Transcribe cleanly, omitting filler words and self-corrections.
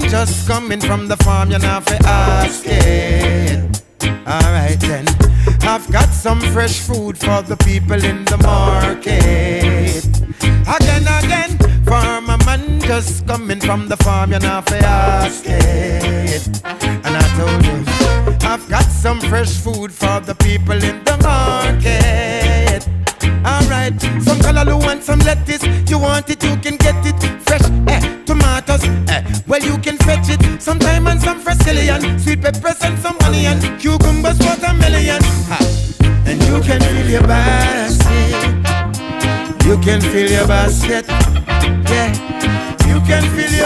just coming from the farm, you're not for asking. Alright then, I've got some fresh food for the people in the market. Again, farmer man just coming from the farm, you're not for asking. And I told you, I've got some fresh food for the people in the market. Alright, some callaloo and some lettuce. You want it, you can get it. Fresh, tomatoes, well you can fetch it. Some thyme and some fresh scallion, sweet peppers and some onion, cucumbers, watermelon. And you can fill your basket. You can fill your basket. Yeah, you can fill your